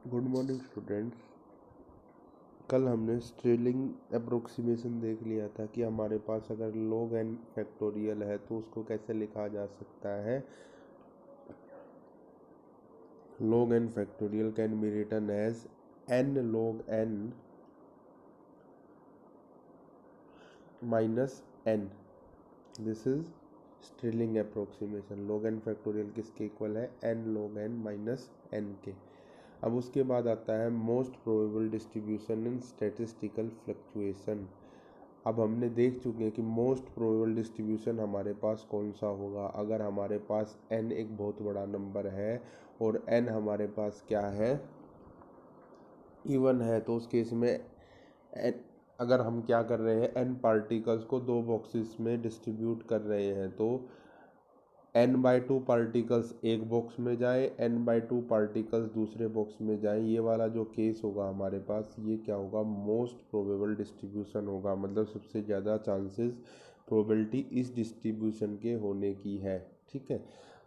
Good morning students. कल हमने Sterling approximation देख लिया था कि हमारे पास अगर log n फैक्टोरियल है तो उसको कैसे लिखा जा सकता है। log n factorial can be written as n log n minus n। This is Stirling approximation. log n factorial किसके इक्वल है? n log n minus n के। अब उसके बाद आता है most probable distribution in statistical fluctuation. अब हमने देख चुके हैं कि मोस्ट प्रोबेबल डिस्ट्रीब्यूशन हमारे पास कौन सा होगा। अगर हमारे पास n एक बहुत बड़ा नंबर है और n हमारे पास क्या है, इवन है, तो उस केस में अगर हम क्या कर रहे हैं, n पार्टिकल्स को दो बॉक्सेस में डिस्ट्रीब्यूट कर रहे हैं तो n/2 पार्टिकल्स एक बॉक्स में जाए, n/2 पार्टिकल्स दूसरे बॉक्स में जाए। ये वाला जो केस होगा हमारे पास, ये क्या होगा? मोस्ट प्रोबेबल डिस्ट्रीब्यूशन होगा। मतलब सबसे ज़्यादा चांसेस प्रोबेबिलिटी इस डिस्ट्रीब्यूशन के होने की है। ठीक है,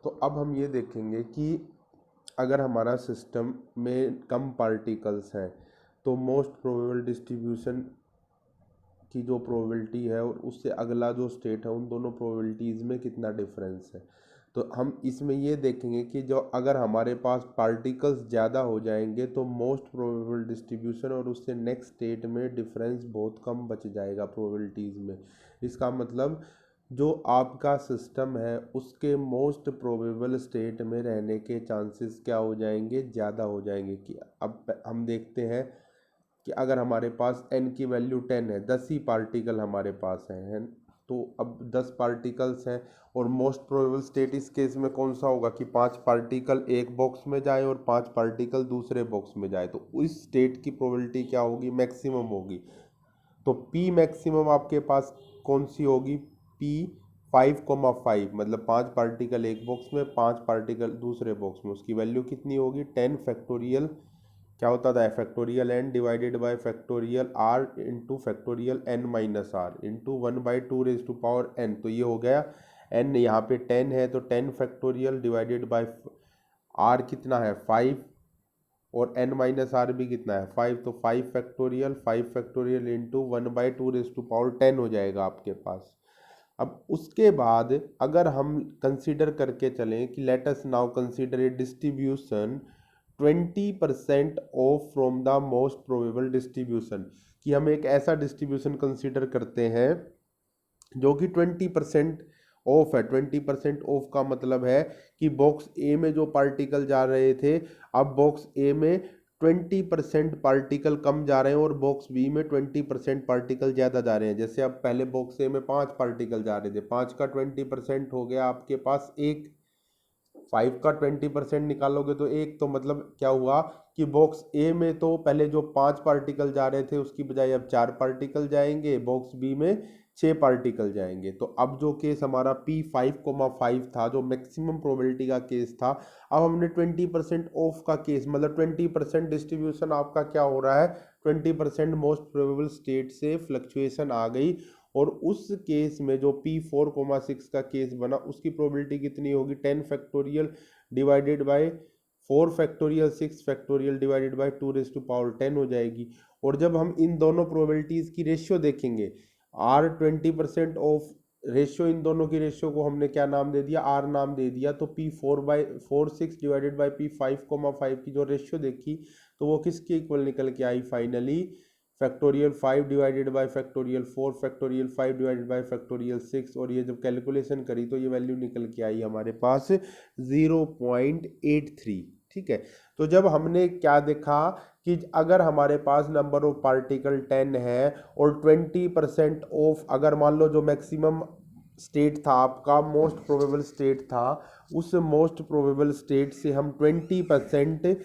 तो अब हम ये देखेंगे कि अगर हमारा सिस्टम में कम पार्टिकल्स हैं तो मोस्ट प्रोबेबल डिस्ट्रीब्यूशन की जो प्रोबेबिलिटी है और उससे अगला जो स्टेट है, उन दोनों प्रोबेबिलिटीज़ में कितना डिफरेंस है। तो हम इसमें ये देखेंगे कि जो अगर हमारे पास पार्टिकल्स ज़्यादा हो जाएंगे तो मोस्ट प्रोबेबल डिस्ट्रीब्यूशन और उससे नेक्स्ट स्टेट में डिफरेंस बहुत कम बच जाएगा प्रोबेबिलिटीज़ में। इसका मतलब जो आपका सिस्टम है उसके मोस्ट प्रोबेबल स्टेट में रहने के चांसेस क्या हो जाएंगे? ज़्यादा हो जाएंगे। कि अब हम देखते हैं कि अगर हमारे पास n की वैल्यू 10 है, 10 ही पार्टिकल हमारे पास हैं, तो अब 10 पार्टिकल्स हैं और मोस्ट प्रोबेबल स्टेट इस केस में कौन सा होगा कि 5 पार्टिकल एक बॉक्स में जाए और 5 पार्टिकल दूसरे बॉक्स में जाए। तो इस स्टेट की प्रोबेबिलिटी क्या होगी? मैक्सिमम होगी। तो P मैक्सिमम आपके पास कौन सी होगी? P 5,5, मतलब 5 पार्टिकल एक बॉक्स में, 5 पार्टिकल दूसरे बॉक्स में। उसकी वैल्यू कितनी होगी? 10 फैक्टोरियल क्या होता था? Factorial n divided by factorial r into factorial n minus r into 1/2 n। तो ये हो गया n, यहाँ पे 10 है तो 10 फैक्टोरियल डिवाइडेड बाय r कितना है? 5, और n माइनस आर भी कितना है? 5। तो 5 फैक्टोरियल इंटू 1/2 हो जाएगा आपके पास। अब उसके बाद अगर हम कंसीडर करके चलें कि let us now consider a distribution 20% of from the most probable distribution, कि हम एक ऐसा डिस्ट्रीब्यूशन कंसीडर करते हैं जो कि 20% ऑफ है। 20% ऑफ का मतलब है कि बॉक्स ए में जो पार्टिकल जा रहे थे, अब बॉक्स ए में 20% पार्टिकल कम जा रहे हैं और बॉक्स बी में 20% पार्टिकल ज़्यादा जा रहे हैं। जैसे अब पहले बॉक्स ए में 5 पार्टिकल जा रहे थे, 5 का 20% हो गया आपके पास एक, 5 का 20% निकालोगे तो एक। तो मतलब क्या हुआ कि बॉक्स ए में तो पहले जो 5 पार्टिकल जा रहे थे उसकी बजाय अब 4 पार्टिकल जाएंगे, बॉक्स बी में 6 पार्टिकल जाएंगे। तो अब जो केस हमारा P5,5 था, जो मैक्सिमम प्रोबेबिलिटी का केस था, अब हमने 20% ऑफ का केस, मतलब 20% डिस्ट्रीब्यूशन आपका क्या हो रहा है? 20% मोस्ट प्रोबेबल स्टेट से फ्लक्चुएशन आ गई। और उस केस में जो P4,6 का केस बना, उसकी प्रोबेबिलिटी कितनी होगी? 10 factorial divided by 4 factorial 6 factorial divided by 2 हो जाएगी। और जब हम इन दोनों प्रोबेबिलिटीज की रेशियो देखेंगे, R 20% ऑफ रेशियो, इन दोनों की रेशियो को हमने क्या नाम दे दिया? R नाम दे दिया। तो P4/6 डिवाइडेड बाई P5,5 की जो रेशियो देखी तो वो किसके इक्वल निकल के I finally? Factorial 5 divided by factorial 4 factorial 5 divided by factorial 6। और ये जब कैलकुलेशन करी तो ये वैल्यू निकल के आई हमारे पास 0.83। ठीक है, तो जब हमने क्या देखा कि अगर हमारे पास नंबर ऑफ पार्टिकल 10 है और 20% ऑफ, अगर मान लो जो मैक्सिमम स्टेट था आपका, मोस्ट प्रोबेबल स्टेट था, उस मोस्ट प्रोबेबल स्टेट से हम 20%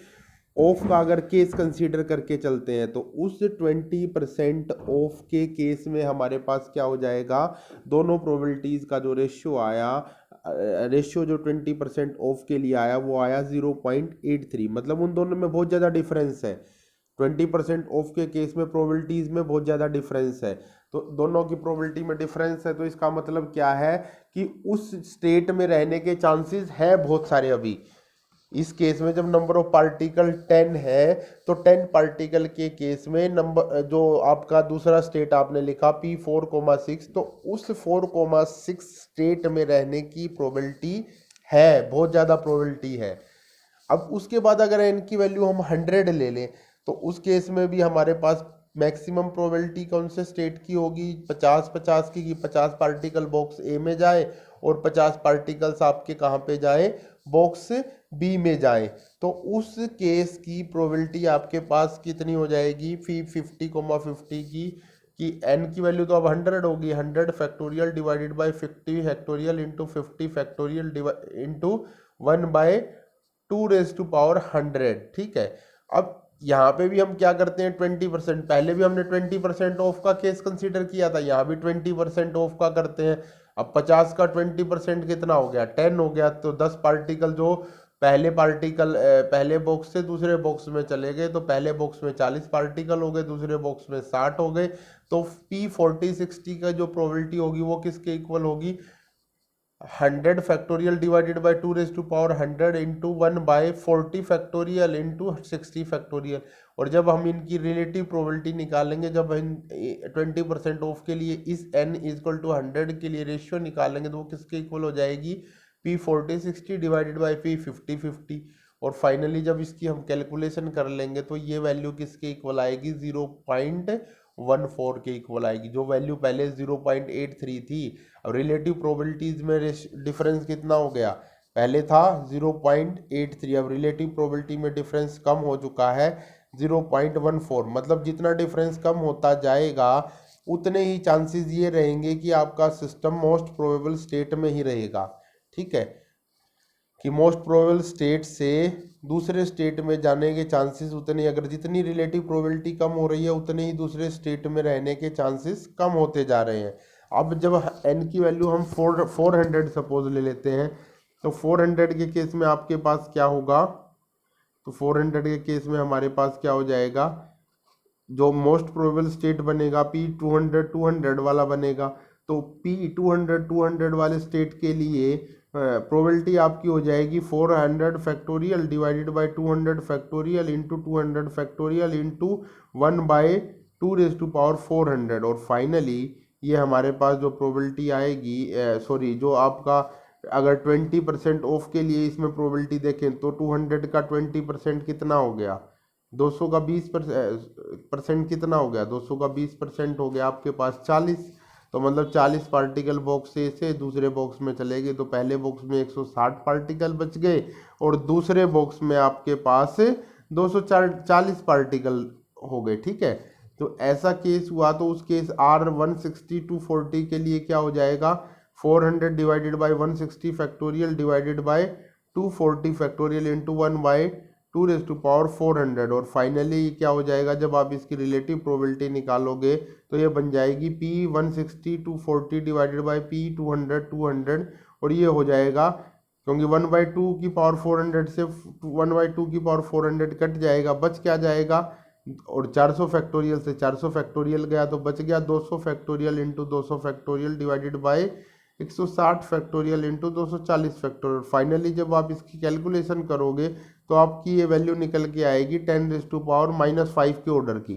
ऑफ का अगर केस कंसीडर करके चलते हैं तो उस 20% ऑफ के केस में हमारे पास क्या हो जाएगा? दोनों प्रोबेबिलिटीज का जो रेशियो आया, रेशियो जो 20% ऑफ के लिए आया वो आया 0.83। मतलब उन दोनों में बहुत ज़्यादा डिफरेंस है। 20% ऑफ के केस में प्रोबेबिलिटीज में बहुत ज़्यादा डिफरेंस है। तो दोनों की प्रोबेबिलिटी में डिफरेंस है, तो इसका मतलब क्या है कि उस स्टेट में रहने के चांसेस है बहुत सारे अभी। इस केस में जब नंबर ऑफ पार्टिकल 10 है तो 10 पार्टिकल के केस में नंबर जो आपका दूसरा स्टेट आपने लिखा P4,6, तो उस 4,6 स्टेट में रहने की प्रोबेबिलिटी है, बहुत ज़्यादा प्रोबेबिलिटी है। अब उसके बाद अगर n की वैल्यू हम 100 ले लें तो उस केस में भी हमारे पास मैक्सिमम प्रोबेबिलिटी कौन से स्टेट की होगी, 50-50 की, 50 पार्टिकल बॉक्स ए में जाए और 50 पार्टिकल्स आपके कहाँ पे जाए, बॉक्स बी में जाए। तो उस केस की प्रोबेबिलिटी आपके पास कितनी हो जाएगी, 50,50 की n की वैल्यू तो अब 100 होगी, 100 factorial divided by 50 factorial into 50 factorial into 1/2⁻100। ठीक है। अब यहाँ पे भी हम क्या करते हैं, 20%, पहले भी हमने 20% ऑफ का केस कंसीडर किया था, यहाँ भी 20% ऑफ का करते हैं। अब 50 का 20% कितना हो गया, 10 हो गया। तो 10 पार्टिकल जो पहले बॉक्स से दूसरे बॉक्स में चले गए, तो पहले बॉक्स में 40 पार्टिकल हो गए, दूसरे बॉक्स में 60 हो गए। तो P4060 का जो प्रोबेबिलिटी होगी वो किसके इक्वल होगी, 100 factorial divided by 2⁻100 into 1/40 factorial into 60 factorial. और जब हम इनकी रिलेटिव प्रोबेबिलिटी निकालेंगे, जब हम 20% ऑफ के लिए इस n इक्वल टू 100 के लिए रेशियो निकालेंगे, तो वो किसके इक्वल हो जाएगी, P4060 डिवाइडेड बाई P5050। और फाइनली जब इसकी हम कैलकुलेशन कर लेंगे तो ये वैल्यू किसके इक्वल आएगी, 0.14 के इक्वल आएगी, जो वैल्यू पहले 0.83 थी। अब रिलेटिव प्रोबेबिलिटीज में डिफरेंस कितना हो गया, पहले था 0.83, अब रिलेटिव प्रोबेबिलिटी में डिफरेंस कम हो चुका है 0.14। मतलब जितना डिफरेंस कम होता जाएगा उतने ही चांसेस ये रहेंगे कि आपका सिस्टम मोस्ट प्रोबेबल स्टेट में ही रहेगा। ठीक है, कि मोस्ट प्रोबेबल स्टेट से दूसरे स्टेट में जाने के चांसेस उतने, अगर जितनी रिलेटिव प्रोबेबिलिटी कम हो रही है उतने ही दूसरे स्टेट में रहने के चांसेस कम होते जा रहे हैं। अब जब n की वैल्यू हम 400 सपोज ले लेते हैं, तो 400 के केस में आपके पास क्या होगा, तो 400 के केस में हमारे पास क्या हो जाएगा, जो मोस्ट प्रोबेबल स्टेट बनेगा P200 वाला बनेगा। तो P200 वाले स्टेट के लिए प्रोबेबिलिटी आपकी हो जाएगी 400 factorial divided by 200 factorial into 200 factorial into 1/2⁻400। और फाइनली ये हमारे पास जो प्रोबेबिलिटी आएगी, सॉरी, जो आपका अगर 20% ऑफ के लिए इसमें प्रोबेबिलिटी देखें तो 200 का 20% कितना हो गया, 200 का 20% कितना हो गया, 200 का 20% हो गया आपके पास 40। तो मतलब 40 पार्टिकल बॉक्स से दूसरे बॉक्स में चले गए, तो पहले बॉक्स में 160 पार्टिकल बच गए और दूसरे बॉक्स में आपके पास 240 पार्टिकल हो गए। ठीक है, तो ऐसा केस हुआ। तो उस केस R160-240 के लिए क्या हो जाएगा, 400 divided by 160 factorial divided by 240 factorial into 1/2⁻400। और फाइनली क्या हो जाएगा, जब आप इसकी रिलेटिव प्रोबेबिलिटी निकालोगे तो ये बन जाएगी P160-240 डिवाइडेड बाई P200 और ये हो जाएगा, क्योंकि 1/2⁴ से 1/2⁴ कट जाएगा, बच क्या जाएगा, और 400 फैक्टोरियल से 400 फैक्टोरियल गया तो बच गया 200 factorial into 200 factorial divided by 160 factorial into 240 factorial. Finally जब आप इसकी कैलकुलेशन करोगे तो आपकी ये वैल्यू निकल के आएगी 10⁻⁻5 के ऑर्डर की।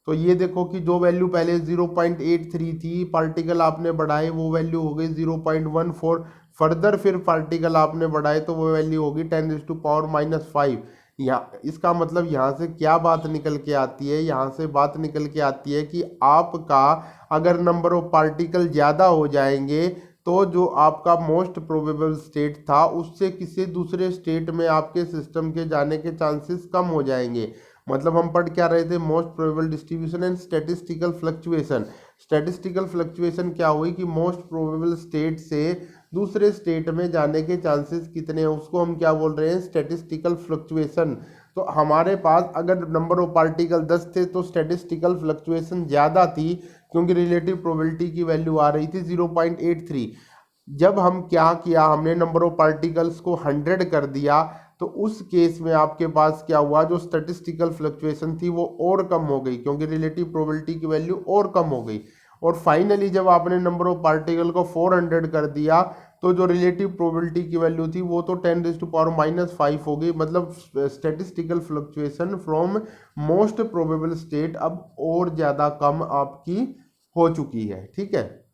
तो ये देखो कि जो वैल्यू पहले 0.83 थी, पार्टिकल आपने बढ़ाए वो वैल्यू हो गई 0.14, फर्दर फिर पार्टिकल आपने बढ़ाए तो वो वैल्यू होगी 10⁻⁻5। यहाँ इसका मतलब यहाँ से क्या बात निकल के आती है, यहाँ से बात निकल के आती है कि आपका अगर नंबर ऑफ पार्टिकल ज़्यादा हो जाएंगे तो जो आपका मोस्ट प्रोबेबल स्टेट था उससे किसी दूसरे स्टेट में आपके सिस्टम के जाने के चांसेस कम हो जाएंगे। मतलब हम पढ़ क्या रहे थे, most probable distribution and statistical fluctuation. Statistical fluctuation क्या हुई कि मोस्ट प्रोबेबल स्टेट से दूसरे स्टेट में जाने के चांसेस कितने हैं, उसको हम क्या बोल रहे हैं, स्टैटिस्टिकल फ्लक्चुएशन। तो हमारे पास अगर नंबर ऑफ पार्टिकल 10 थे तो स्टैटिस्टिकल फ्लक्चुएशन ज़्यादा थी, क्योंकि रिलेटिव प्रोबेबिलिटी की वैल्यू आ रही थी 0.83। जब हम क्या किया, हमने नंबर ऑफ पार्टिकल्स को 100 कर दिया, तो उस केस में आपके पास क्या हुआ, जो स्टैटिस्टिकल फ्लक्चुएशन थी वो और कम हो गई, क्योंकि रिलेटिव प्रोबेबिलिटी की वैल्यू और कम हो गई। और फाइनली जब आपने नंबर ऑफ पार्टिकल को 400 कर दिया तो जो रिलेटिव प्रोबेबिलिटी की वैल्यू थी वो तो 10⁻⁻5 हो गई, मतलब statistical fluctuation from most probable state अब और ज़्यादा कम आपकी हो चुकी है। ठीक है,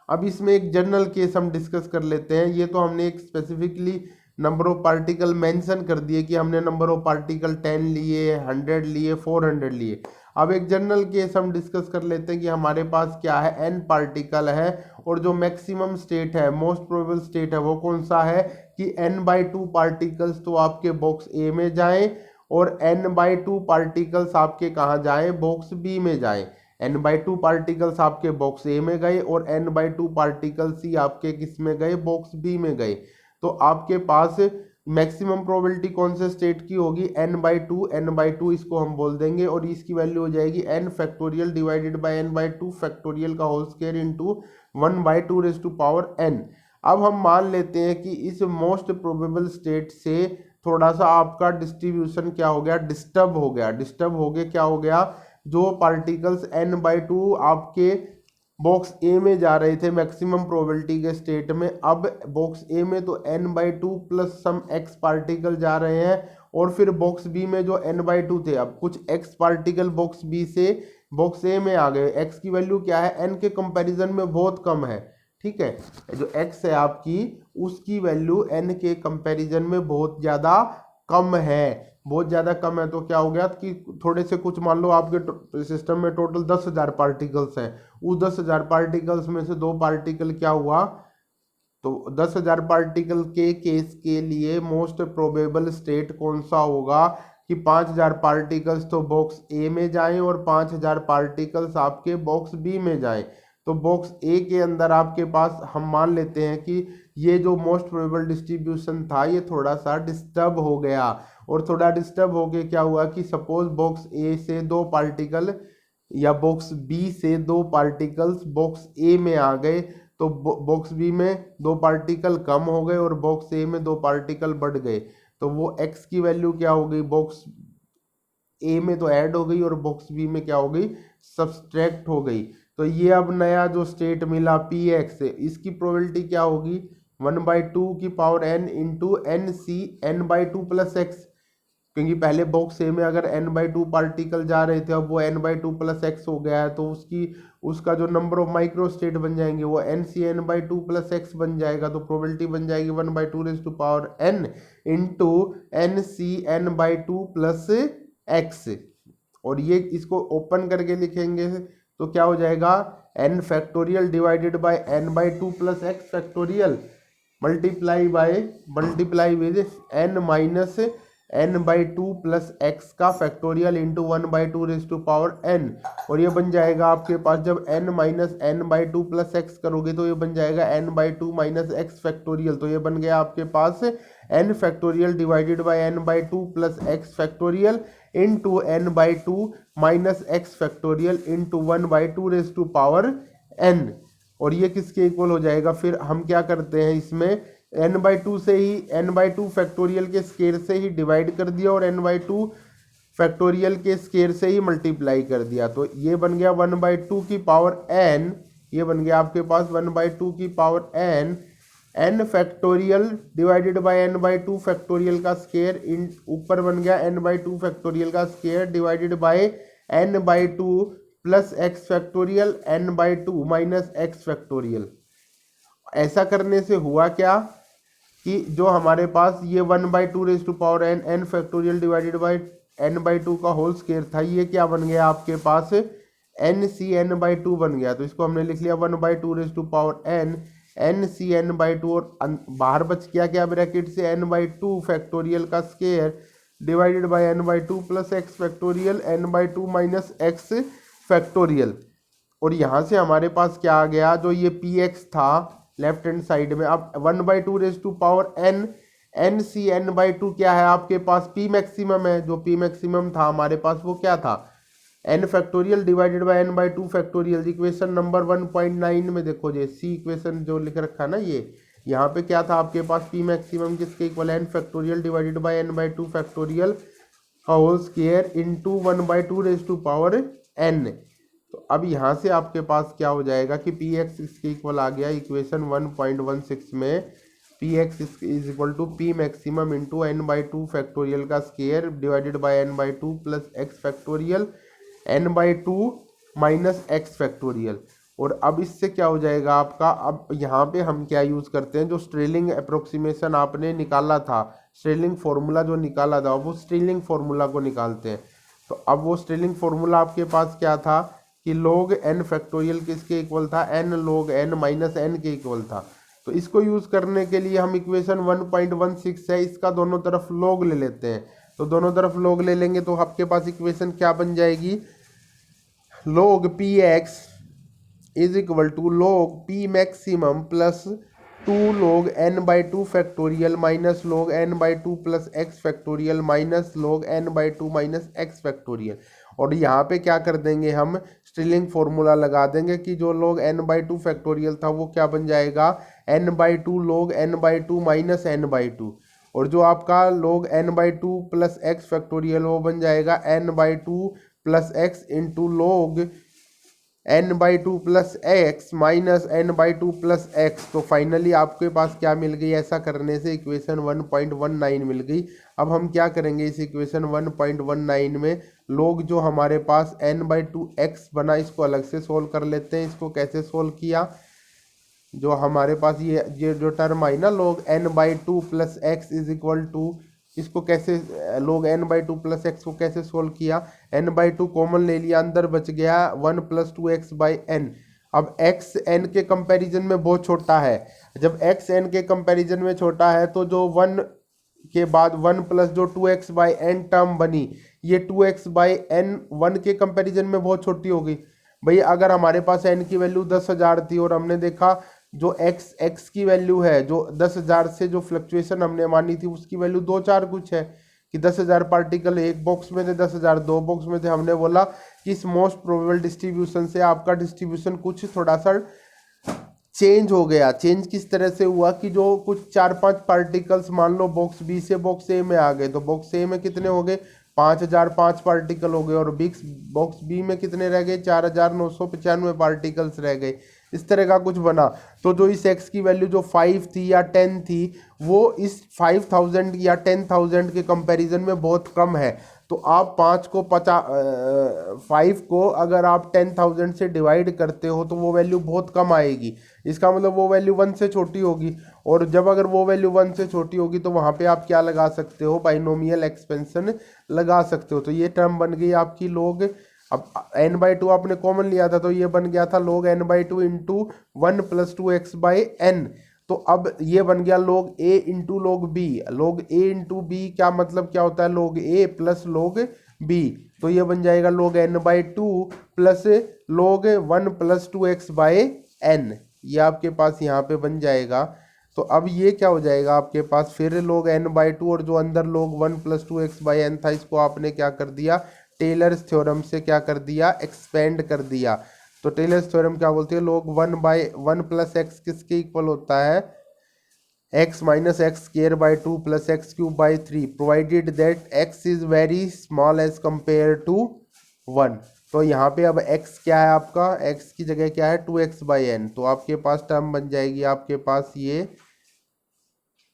अब इसमें एक जनरल केस हम डिस्कस कर लेते हैं। ये तो हमने एक specifically number of particle mention कर दिए कि हमने नंबर ऑफ पार्टिकल 10 लिए, 100 लिए, 400 लिए। अब एक जनरल केस हम डिस्कस कर लेते हैं कि हमारे पास क्या है, n पार्टिकल है और जो मैक्सिमम स्टेट है, मोस्ट प्रोबेबल स्टेट है, वो कौन सा है कि n/2 पार्टिकल्स तो आपके बॉक्स ए में जाएं और n/2 पार्टिकल्स आपके कहाँ जाएं, बॉक्स बी में जाएं। n/2 पार्टिकल्स आपके बॉक्स ए में गए और n/2 पार्टिकल्स ही आपके किस में गए, बॉक्स बी में गए। तो आपके पास मैक्सिमम प्रोबेबिलिटी कौन से स्टेट की होगी, n/2 इसको हम बोल देंगे और इसकी वैल्यू हो जाएगी n factorial divided by n/2 factorial का होल स्क्वायर इंटू 1/2n। अब हम मान लेते हैं कि इस मोस्ट प्रोबेबल स्टेट से थोड़ा सा आपका डिस्ट्रीब्यूशन क्या हो गया, डिस्टर्ब हो गया। क्या हो गया, जो पार्टिकल्स n/2 आपके बॉक्स ए में जा रहे थे मैक्सिमम प्रोबेबिलिटी के स्टेट में, अब बॉक्स ए में तो n/2 प्लस सम x पार्टिकल जा रहे हैं और फिर बॉक्स बी में जो n/2 थे, अब कुछ x पार्टिकल बॉक्स बी से बॉक्स ए में आ गए। x की वैल्यू क्या है, n के कंपैरिजन में बहुत कम है। ठीक है, जो x है आपकी उसकी वैल्यू n के कंपैरिजन में बहुत ज़्यादा कम है। बहुत ज़्यादा कम है तो क्या हो गया कि थोड़े से कुछ, मान लो आपके सिस्टम में टोटल 10,000 पार्टिकल्स हैं, उस 10,000 पार्टिकल्स में से 2 पार्टिकल क्या हुआ, तो 10,000 पार्टिकल के केस के लिए मोस्ट प्रोबेबल स्टेट कौन सा होगा कि 5,000 पार्टिकल्स तो बॉक्स ए में जाएं और 5,000 पार्टिकल्स आपके बॉक्स बी में जाएं। तो बॉक्स ए के अंदर आपके पास हम मान लेते हैं कि ये जो मोस्ट प्रोबेबल डिस्ट्रीब्यूशन था ये थोड़ा सा डिस्टर्ब हो गया, और थोड़ा डिस्टर्ब हो के क्या हुआ कि सपोज बॉक्स ए से 2 पार्टिकल या बॉक्स बी से 2 पार्टिकल्स बॉक्स ए में आ गए, तो बॉक्स बी में 2 पार्टिकल कम हो गए और बॉक्स ए में 2 पार्टिकल बढ़ गए। तो वो x की वैल्यू क्या हो गई, बॉक्स ए में तो ऐड हो गई और बॉक्स बी में क्या हो गई, सब्सट्रैक्ट हो गई। तो ये अब नया जो स्टेट मिला px, इसकी प्रोबेबिलिटी क्या होगी, 1/2 की power n into NC n/2 plus x, क्योंकि पहले बॉक्स ए में अगर n/2 पार्टिकल जा रहे थे, अब वो n/2 प्लस x हो गया है, तो उसका जो नंबर ऑफ माइक्रो स्टेट बन जाएंगे वो NC n/2 प्लस x बन जाएगा। तो प्रोबेबिलिटी बन जाएगी 1/2n into NC n/2 plus x, और ये इसको ओपन करके लिखेंगे तो क्या हो जाएगा, n factorial divided by n/2 plus x factorial multiply with n minus n/2 plus x का फैक्टोरियल इंटू 1/2n, और ये बन जाएगा आपके पास, जब n minus n/2 plus x करोगे तो ये बन जाएगा n/2 माइनस x फैक्टोरियल। तो ये बन गया आपके पास n factorial divided by n/2 plus x factorial into n/2 minus x factorial into 1/2n, और ये किसके इक्वल हो जाएगा। फिर हम क्या करते हैं, इसमें n/2 से ही n/2 फैक्टोरियल के स्केयर से ही डिवाइड कर दिया और n/2 फैक्टोरियल के स्केयर से ही मल्टीप्लाई कर दिया। तो ये बन गया 1/2 की पावर n, ये बन गया आपके पास 1/2 की power n factorial divided by n/2 factorial का स्केयर, इन ऊपर बन गया n/2 फैक्टोरियल का square divided by n/2 plus x factorial n/2 minus x factorial. ऐसा करने से हुआ क्या कि जो हमारे पास ये 1/2 n factorial divided by n/2 का होल स्क्वायर था, ये क्या बन गया आपके पास, NC n/2 बन गया। तो इसको हमने लिख लिया 1/2 NC n/2, और बाहर बच गया क्या ब्रैकेट से, n/2 फैक्टोरियल का square divided by n/2 plus x factorial n/2 minus x factorial. और यहाँ से हमारे पास क्या आ गया, जो ये px था लेफ्ट हैंड साइड में, अब 1/2n NC n/2 क्या है आपके पास, p मैक्सिमम है। जो p मैक्सिमम था हमारे पास वो क्या था, n factorial divided by n/2 factorial. Equation number 1.9 में देखो जी, सी इक्वेशन जो लिख रखा ना, ये यहाँ पे क्या था आपके पास, p मैक्सिमम किसके equal, n factorial divided by n/2 factorial का होल स्क्वायर इंटू 1/2n। तो अब यहाँ से आपके पास क्या हो जाएगा कि पी एक्स इसके इक्वल आ गया इक्वेशन 1.16 में P x is equal to P maximum into n/2 factorial का square divided by n/2 plus x factorial n/2 minus x factorial. और अब इससे क्या हो जाएगा आपका, अब यहाँ पे हम क्या यूज़ करते हैं, जो स्ट्रेलिंग अप्रोक्सीमेशन आपने निकाला था, स्ट्रेलिंग फार्मूला जो निकाला था, वो स्ट्रेलिंग फार्मूला को निकालते हैं। तो अब वो स्ट्रेलिंग फार्मूला आपके पास क्या था कि log n फैक्टोरियल किसके इक्वल था, n log n minus n के इक्वल था। तो इसको यूज़ करने के लिए हम इक्वेशन 1.16 है, इसका दोनों तरफ log ले लेते हैं। तो दोनों तरफ log ले लेंगे तो आपके पास इक्वेशन क्या बन जाएगी, log P x is equal to log p maximum plus 2 log n/2 factorial minus log n/2 plus x factorial minus log n/2 minus x factorial. और यहाँ पे क्या कर देंगे, हम स्ट्रेलिंग फार्मूला लगा देंगे कि जो log n/2 फैक्टोरियल था वो क्या बन जाएगा n/2 log n/2 minus n/2। और जो आपका log n/2 plus x factorial वो बन जाएगा n/2 plus x into log n/2 plus x minus n/2 plus x. तो फाइनली आपके पास क्या मिल गई, ऐसा करने से इक्वेशन 1.19 मिल गई। अब हम क्या करेंगे, इस इक्वेशन 1.19 में लोग जो हमारे पास n/2 एक्स बना, इसको अलग से सोल्व कर लेते हैं। इसको कैसे सोल्व किया, जो हमारे पास ये जो टर्म आई ना log n/2 plus x is equal to, इसको कैसे log n/2 प्लस एक्स को कैसे सोल्व किया, n/2 कॉमन ले लिया, अंदर बच गया 1 प्लस 2x/n। अब x n के कंपैरिजन में बहुत छोटा है, जब x n के कंपैरिजन में छोटा है तो जो 1 के बाद 1 प्लस जो 2x/n टर्म बनी, ये 2x/n 1 के कंपैरिजन में बहुत छोटी हो गई। भाई अगर हमारे पास n की वैल्यू 10,000 थी और हमने देखा जो x की वैल्यू है, जो 10,000 से जो फ्लक्चुएशन हमने मानी थी उसकी वैल्यू 2-4 कुछ है, कि 10,000 पार्टिकल एक बॉक्स में थे, 10,000 दो बॉक्स में थे। हमने बोला कि इस मोस्ट प्रोबेबल डिस्ट्रीब्यूशन से आपका डिस्ट्रीब्यूशन कुछ थोड़ा सा चेंज हो गया। चेंज किस तरह से हुआ कि जो कुछ 4-5 पार्टिकल्स मान लो बॉक्स बी से बॉक्स ए में आ गए, तो बॉक्स ए में कितने हो गए 5,005 पार्टिकल हो गए, और बॉक्स बी में कितने रह गए 4,995 पार्टिकल्स रह गए। इस तरह का कुछ बना। तो जो इस एक्स की वैल्यू जो 5 थी या 10 थी, वो इस 5,000 या 10,000 के कंपैरिजन में बहुत कम है। तो आप 5 को अगर आप 10,000 से डिवाइड करते हो तो वो वैल्यू बहुत कम आएगी। इसका मतलब वो वैल्यू 1 से छोटी होगी, और जब अगर वो वैल्यू 1 से छोटी होगी तो वहाँ पे आप क्या लगा सकते हो, बाइनोमियल एक्सपेंशन लगा सकते हो। तो ये टर्म बन गई आपकी log, अब n/2 आपने कॉमन लिया था तो ये बन गया था log n/2 into 1 plus 2x/n। तो अब ये बन गया log a into log b। log a into b क्या मतलब क्या होता है, log a plus log b। तो ये बन जाएगा log n/2 plus log 1 plus 2x/n। ये आपके पास यहाँ पे बन जाएगा। तो अब ये क्या हो जाएगा आपके पास, फिर log n/2 और जो अंदर log 1 प्लस 2x/n था, इसको आपने क्या कर दिया, टेलर्स थ्योरम से क्या कर दिया, एक्सपेंड कर दिया। तो टेलर्स थ्योरम क्या बोलती है, log 1/1 प्लस एक्स किसके इक्वल होता है, x minus x square by 2 plus x cube by 3 provided that x is very small as compare to 1। तो यहाँ पे अब x क्या है आपका, x की जगह क्या है 2x/n। तो आपके पास टर्म बन जाएगी आपके पास ये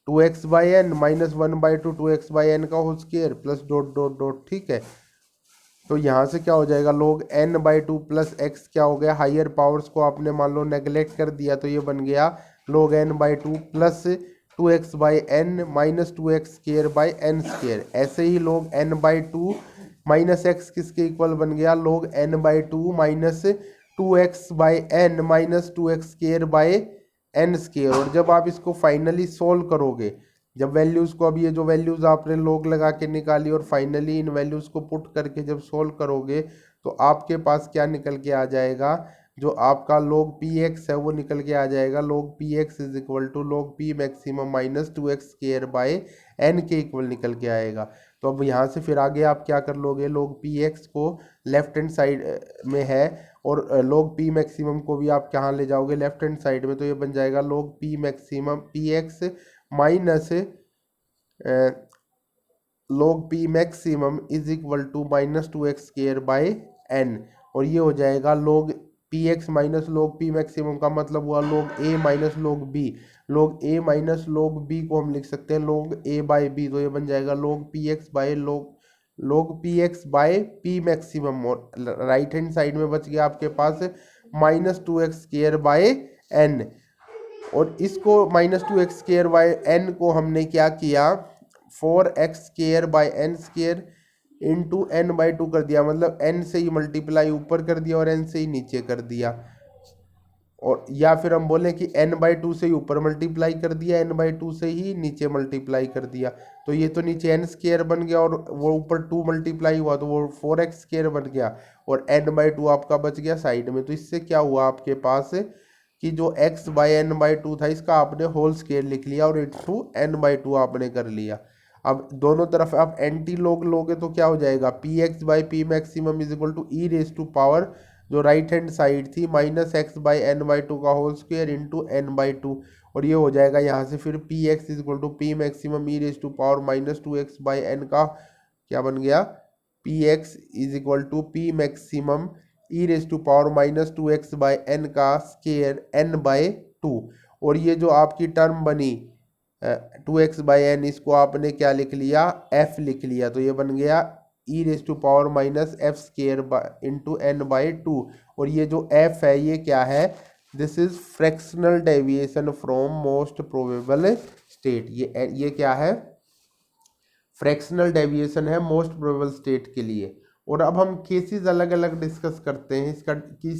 2x/n माइनस 1/2 2x/n का whole square plus dot dot dot. ठीक है, तो यहाँ से क्या हो जाएगा log n/2 प्लस एक्स क्या हो गया, हायर पावर्स को आपने मान लो नेगलेक्ट कर दिया, तो ये बन गया log n/2 plus 2x/n minus 2x square by n square. ऐसे ही log n/2 माइनस एक्स किसके इक्वल बन गया, log n/2 minus 2x/n minus 2x square by n square. और जब आप इसको फाइनली सोल्व करोगे, जब वैल्यूज़ को, अब ये जो वैल्यूज़ आपने log लगा के निकाली और फाइनली इन वैल्यूज़ को पुट करके जब सोल्व करोगे तो आपके पास क्या निकल के आ जाएगा, जो आपका log px है वो निकल के आ जाएगा log px is equal to log p maximum minus 2x square by n के इक्वल निकल के आएगा। तो अब यहाँ से फिर आगे आप क्या कर लोगे, log px को लेफ्ट हैंड साइड में है और log p मैक्सिमम को भी आप कहाँ ले जाओगे, लेफ्ट हैंड साइड में। तो ये बन जाएगा log p maximum px minus log p maximum is equal to minus 2x square by n। और ये हो जाएगा log P x minus log p maximum का मतलब हुआ log a minus log b. log a minus log b को हम लिख सकते हैं log ए बाई बी, तो ये बन जाएगा log P x by log P X by P maximum. और राइट हैंड साइड में बच गया आपके पास minus two X square by N. और इसको minus two X square by N को हमने क्या किया, 4x square by N square into N by two कर दिया, मतलब एन से ही मल्टीप्लाई ऊपर कर दिया और एन से ही नीचे कर दिया। और या फिर हम बोलें कि एन बाई टू से ही ऊपर मल्टीप्लाई कर दिया, एन बाई टू से ही नीचे मल्टीप्लाई कर दिया। तो ये तो नीचे एन स्केयर बन गया और वो ऊपर टू मल्टीप्लाई हुआ तो वो 4x स्केयर बन गया और एन बाई टू आपका बच गया साइड में। तो इससे क्या हुआ आपके पास कि जो x by n by two था इसका आपने होल स्केयर लिख लिया और इंटू एन बाई टू आपने कर लिया। अब दोनों तरफ आप एंटी लोगे तो क्या हो जाएगा, p x by P maximum is equal to e raise to power जो राइट हैंड साइड थी minus x by n by two का whole square into N by two. और ये हो जाएगा यहाँ से फिर p x is equal to P maximum e raise to power minus two x by n का क्या बन गया, p x is equal to P maximum e raise to power minus two x by n का square n by two. और ये जो आपकी term बनी 2x बाई एन इसको आपने क्या लिख लिया, f लिख लिया। तो ये बन गया e raise to power minus f square into N by two. और ये जो f है ये क्या है, this is fractional deviation from most probable state. ये क्या है, फ्रैक्शनल डेविएशन है मोस्ट प्रोबेबल स्टेट के लिए। और अब हम केसेस अलग अलग डिस्कस करते हैं इसका कि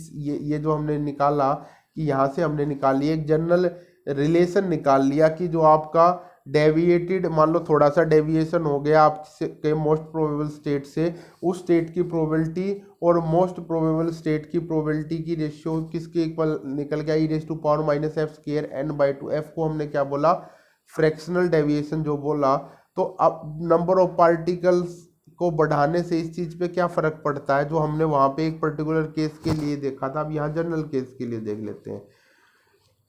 ये जो हमने निकाला कि यहाँ से हमने निकाली एक जनरल रिलेशन निकाल लिया कि जो आपका डेविएटेड, मान लो थोड़ा सा डेविएशन हो गया आपके मोस्ट प्रोबेबल स्टेट से, उस स्टेट की प्रोबेबिलिटी और मोस्ट प्रोबेबल स्टेट की प्रोबेबिलिटी की रेशियो किसके इक्वल निकल गया, e raise to power minus f square n by two. F को हमने क्या बोला, फ्रैक्शनल डेविएशन जो बोला। तो अब नंबर ऑफ पार्टिकल्स को बढ़ाने से इस चीज़ पे क्या फ़र्क पड़ता है जो हमने वहाँ पे एक पर्टिकुलर केस के लिए देखा था, अब यहाँ जनरल केस के लिए देख लेते हैं।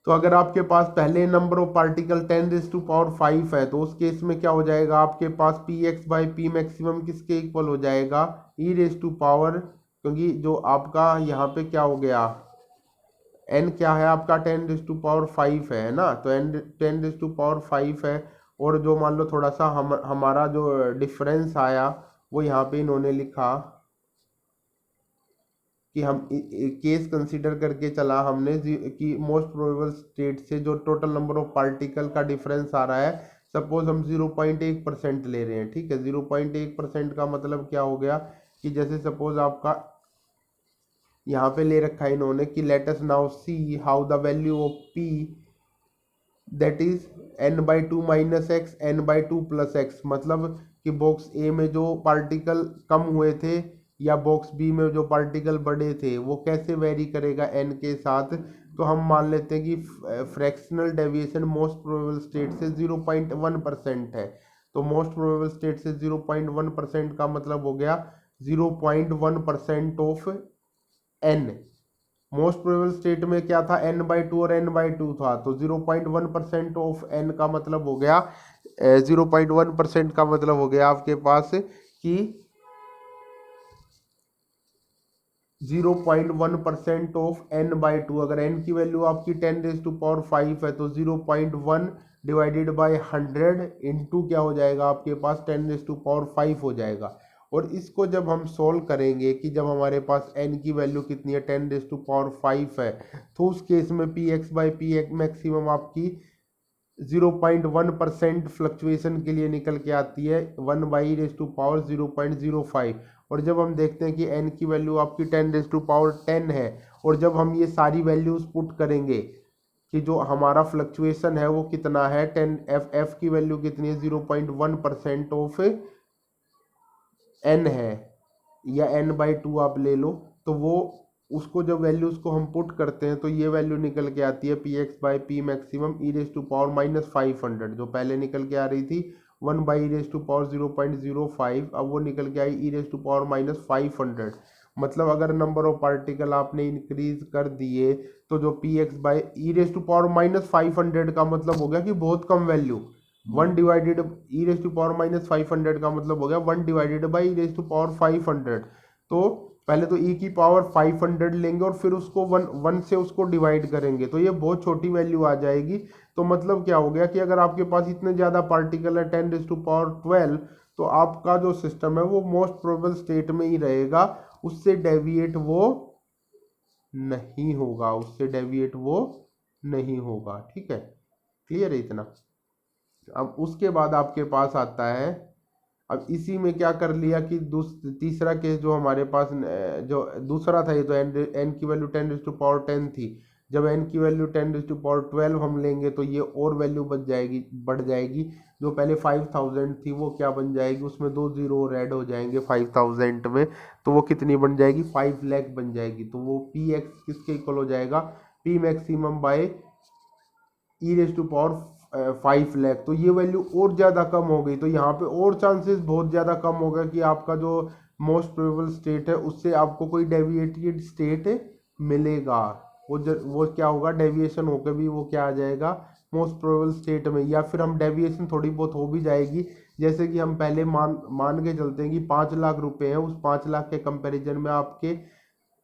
तो अगर आपके पास पहले number of particle 10 raise to power 5 है तो उस केस में क्या हो जाएगा, आपके पास p x by P maximum किसके इक्वल हो जाएगा, ई रेज टू पावर, क्योंकि जो आपका यहाँ पे क्या हो गया n क्या है आपका 10 रेज टू पावर 5 है ना, तो n 10 रेज टू पावर 5 है। और जो मान लो थोड़ा सा हमारा जो डिफरेंस आया वो यहाँ पे इन्होंने लिखा कि हम केस कंसीडर करके चला हमने कि मोस्ट प्रोबेबल स्टेट से जो टोटल नंबर ऑफ पार्टिकल का डिफरेंस आ रहा है, सपोज हम 0.1% ले रहे हैं, ठीक है। 0.1% का मतलब क्या हो गया कि जैसे सपोज आपका यहाँ पे ले रखा है इन्होंने कि let us now see how the value of P that is n by two minus x n by two plus x, मतलब कि बॉक्स ए में जो पार्टिकल कम हुए थे या बॉक्स बी में जो पार्टिकल बड़े थे वो कैसे वेरी करेगा n के साथ। तो हम मान लेते हैं कि fractional deviation most probable state से 0.1% है। तो मोस्ट प्रोबेबल स्टेट से 0.1% का मतलब हो गया 0.1% of n। Most probable state में क्या था, n बाई टू और n बाई टू था, तो 0.1% ऑफ n का मतलब हो गया 0.1% का मतलब हो गया आपके पास कि 0.1% ऑफ n बाई टू। अगर n की वैल्यू आपकी 10 रेज टू पावर 5 है तो 0.1 डिवाइडेड बाई 100 इंटू क्या हो जाएगा आपके पास 10 रेज टू पावर 5 हो जाएगा। और इसको जब हम सोल्व करेंगे कि जब हमारे पास n की वैल्यू कितनी है 10 रेज टू पावर 5 है, तो उस केस में P x by P x maximum आपकी 0.1% फ्लक्चुएशन के लिए निकल के आती है 1 बाई रेज टू पावर 0.05। और जब हम देखते हैं कि n की वैल्यू आपकी 10 रेज टू पावर 10 है, और जब हम ये सारी वैल्यूज पुट करेंगे कि जो हमारा फ्लक्चुएशन है वो कितना है 10, एफ की वैल्यू कितनी है 0.1% ऑफ n है या n बाई टू आप ले लो, तो वो उसको जब वैल्यूज को हम पुट करते हैं तो ये वैल्यू निकल के आती है P x by P maximum e raise to power minus 500, जो पहले निकल के आ रही थी 1 by e raise to power 0.05, अब वो निकल के आई e raise to power minus 500। मतलब अगर नंबर ऑफ पार्टिकल आपने इंक्रीज कर दिए तो जो P x by e raise to power minus 500 का मतलब हो गया कि बहुत कम value, 1 divided E raise to power minus 500 का मतलब हो गया 1 divided by e raise to power 500। तो पहले तो e की पावर 500 लेंगे और फिर उसको वन से उसको डिवाइड करेंगे, तो ये बहुत छोटी वैल्यू आ जाएगी। तो मतलब क्या हो गया कि अगर आपके पास इतने ज़्यादा पार्टिकल है 10⁻12, तो आपका जो सिस्टम है वो मोस्ट प्रोबेबल स्टेट में ही रहेगा, उससे डेविएट वो नहीं होगा, उससे डेविएट वो नहीं होगा। ठीक है, क्लियर है इतना। अब उसके बाद आपके पास आता है, अब इसी में क्या कर लिया कि तीसरा केस जो हमारे पास जो दूसरा था, ये तो एन की वैल्यू 10⁻10 थी। जब एन की वैल्यू 10⁻12 हम लेंगे तो ये और वैल्यू बढ़ जाएगी। जो पहले 5000 थी वो क्या बन जाएगी, उसमें 2 जीरो और ऐड हो जाएंगे 5000 में, तो वो कितनी बन जाएगी, 5 लाख बन जाएगी। तो वो पी एक्स किसके इक्वल हो जाएगा, P maximum bye e⁻5 lakh. तो ये वैल्यू और ज़्यादा कम हो गई, तो यहाँ पे और चांसेस बहुत ज़्यादा कम हो गया कि आपका जो मोस्ट प्रोबेबल स्टेट है उससे आपको कोई डेविएटेड स्टेट मिलेगा। वो क्या होगा, डेविएशन होकर भी वो क्या आ जाएगा, मोस्ट प्रोबेबल स्टेट में। या फिर हम डेविएशन थोड़ी बहुत हो भी जाएगी, जैसे कि हम पहले मान के चलते हैं कि 5 लाख रुपए हैं, उस 5 लाख के कंपेरिजन में आपके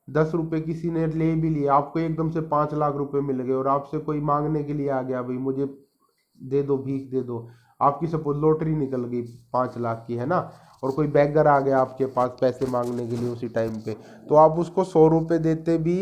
10 रुपए किसी ने ले भी लिए, आपको एकदम से 5 लाख रुपए मिल गए, और आपसे कोई मांगने के लिए आ गया, भाई मुझे दे दो, भीख दे दो। आपकी सपोज लॉटरी निकल गई 5 लाख की, है ना, और कोई बैगर आ गया आपके पास पैसे मांगने के लिए उसी टाइम पे, तो आप उसको 100 रुपए देते भी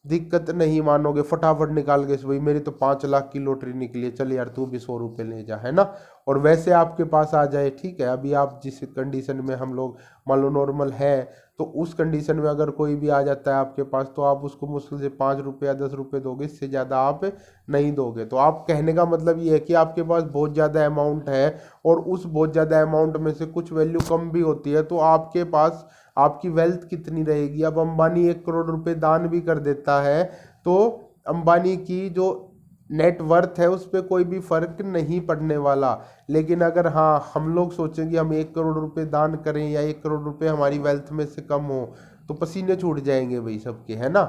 दिक्कत नहीं मानोगे, फटाफट निकाल के भाई मेरी तो 5 लाख की लॉटरी निकली है, चल यार तू भी 100 रुपये ले जा, है ना। और वैसे आपके पास आ जाए, ठीक है, अभी आप जिस कंडीशन में हम लोग मान लो नॉर्मल है, तो उस कंडीशन में अगर कोई भी आ जाता है आपके पास, तो आप उसको मुश्किल से 5 रुपये या 10 रुपये दोगे, इससे ज़्यादा आप नहीं दोगे। तो आप कहने का मतलब ये है कि आपके पास बहुत ज़्यादा अमाउंट है, और उस बहुत ज़्यादा अमाउंट में से कुछ वैल्यू कम भी होती है, तो आपके पास आपकी वेल्थ कितनी रहेगी। अब अंबानी 1 करोड़ रुपए दान भी कर देता है, तो अंबानी की जो नेट वर्थ है उस पर कोई भी फर्क नहीं पड़ने वाला। लेकिन अगर हाँ हम लोग सोचेंगे हम 1 करोड़ रुपए दान करें या 1 करोड़ रुपए हमारी वेल्थ में से कम हो, तो पसीने छूट जाएंगे भाई सबके, है ना।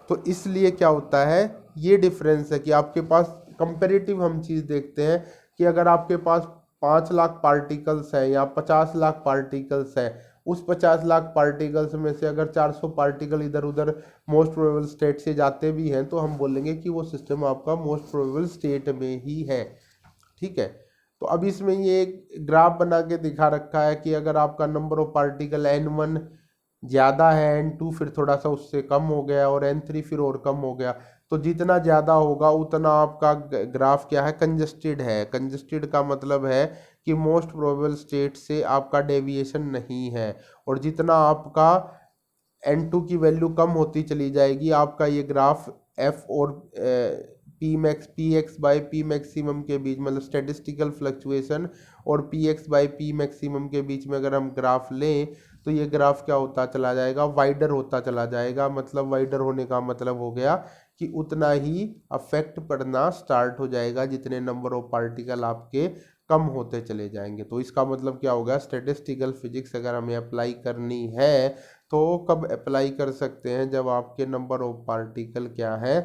तो इसलिए क्या होता है, ये डिफरेंस है कि आपके पास कंपेरेटिव हम चीज़ देखते हैं कि अगर आपके पास 5 लाख पार्टिकल्स है या 50 लाख पार्टिकल्स है, उस 50 लाख पार्टिकल्स में से अगर 400 पार्टिकल इधर उधर मोस्ट प्रोबेबल स्टेट से जाते भी हैं, तो हम बोलेंगे कि वो सिस्टम आपका मोस्ट प्रोबेबल स्टेट में ही है। ठीक है, तो अब इसमें ये एक ग्राफ बना के दिखा रखा है कि अगर आपका नंबर ऑफ पार्टिकल n1 ज़्यादा है, n2 फिर थोड़ा सा उससे कम हो गया, और n3 फिर और कम हो गया, तो जितना ज़्यादा होगा उतना आपका ग्राफ क्या है, कंजस्टेड है। कंजस्टेड का मतलब है कि मोस्ट प्रोबेबल स्टेट से आपका डेविएशन नहीं है, और जितना आपका n2 की वैल्यू कम होती चली जाएगी, आपका ये ग्राफ f और P x by P maximum के बीच, मतलब स्टेटिस्टिकल फ्लक्चुएशन और P x by P maximum के बीच में अगर हम ग्राफ लें, तो ये ग्राफ क्या होता चला जाएगा, वाइडर होता चला जाएगा। मतलब वाइडर होने का मतलब हो गया कि उतना ही अफेक्ट पड़ना स्टार्ट हो जाएगा जितने नंबर ऑफ पार्टिकल आपके कम होते चले जाएंगे। तो इसका मतलब क्या होगा, स्टेटिस्टिकल फिजिक्स अगर हमें अप्लाई करनी है तो कब अप्लाई कर सकते हैं, जब आपके नंबर ऑफ पार्टिकल क्या है,